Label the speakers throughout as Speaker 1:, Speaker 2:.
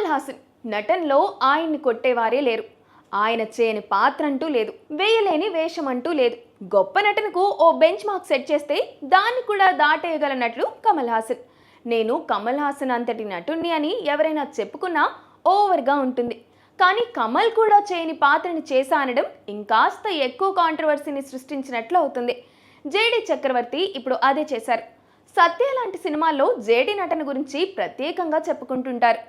Speaker 1: కమల్ హాసన్ నటనలో ఆయన్ని కొట్టేవారే లేరు. ఆయన చేయని పాత్ర అంటూ లేదు, వేయలేని వేషం అంటూ లేదు. గొప్ప నటనకు ఓ బెంచ్ మార్క్ సెట్ చేస్తే దాన్ని కూడా దాటేయగలనట్లు కమల్ హాసన్. నేను కమల్ హాసన్ అంతటి నటుణ్ణి అని ఎవరైనా చెప్పుకున్నా ఓవర్గా ఉంటుంది. కానీ కమల్ కూడా చేయని పాత్రని చేశా అనడం ఇంకాస్త ఎక్కువ కాంట్రవర్సీని సృష్టించినట్లు అవుతుంది. జేడి చక్రవర్తి ఇప్పుడు అదే చేశారు. సత్య లాంటి సినిమాల్లో జేడి నటన గురించి ప్రత్యేకంగా చెప్పుకుంటుంటారు.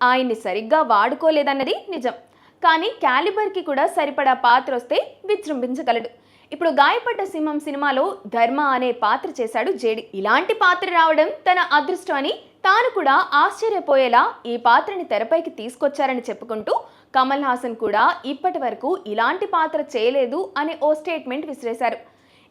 Speaker 1: ఆయన్ని సరిగ్గా వాడుకోలేదన్నది నిజం. కానీ క్యాలిబర్కి కూడా సరిపడా పాత్ర వస్తే విజృంభించగలడు. ఇప్పుడు గాయపడ్డ సింహం సినిమాలో ధర్మ అనే పాత్ర చేశాడు జేడి. ఇలాంటి పాత్ర రావడం తన అదృష్టం అని, తాను కూడా ఆశ్చర్యపోయేలా ఈ పాత్రని తెరపైకి తీసుకొచ్చారని చెప్పుకుంటూ కమల్ హాసన్ కూడా ఇప్పటి వరకు ఇలాంటి పాత్ర చేయలేదు అనే ఓ స్టేట్మెంట్ విసిరేశారు.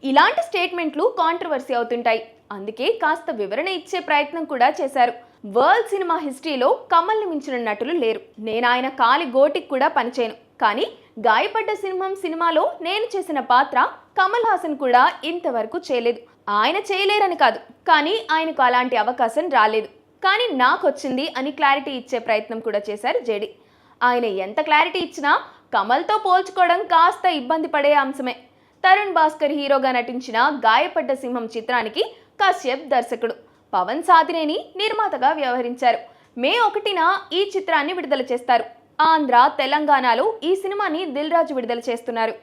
Speaker 1: ఇలాంటి స్టేట్మెంట్లు కాంట్రవర్సీ అవుతుంటాయి. అందుకే కాస్త వివరణ ఇచ్చే ప్రయత్నం కూడా చేశారు. వరల్డ్ సినిమా హిస్టరీలో కమల్ని మించిన నటులు లేరు. నేను ఆయన కాలి గోటికి కూడా పనిచేయను. కానీ గాయపడ్డ సింహం సినిమాలో నేను చేసిన పాత్ర కమల్ హాసన్ కూడా ఇంతవరకు చేయలేదు. ఆయన చేయలేరని కాదు, కానీ ఆయనకు అలాంటి అవకాశం రాలేదు. కానీ నాకు వచ్చింది అని క్లారిటీ ఇచ్చే ప్రయత్నం కూడా చేశారు జేడి. ఆయన ఎంత క్లారిటీ ఇచ్చినా కమల్తో పోల్చుకోవడం కాస్త ఇబ్బంది పడే అంశమే. తరుణ్ భాస్కర్ హీరోగా నటించిన గాయపడ్డ సింహం చిత్రానికి కశ్యప్ దర్శకుడు, పవన్ సాధినేని నిర్మాతగా వ్యవహరించారు. మే 1న ఈ చిత్రాన్ని విడుదల చేస్తారు. ఆంధ్ర, తెలంగాణలో ఈ సినిమాని దిల్ రాజు విడుదల చేస్తున్నారు.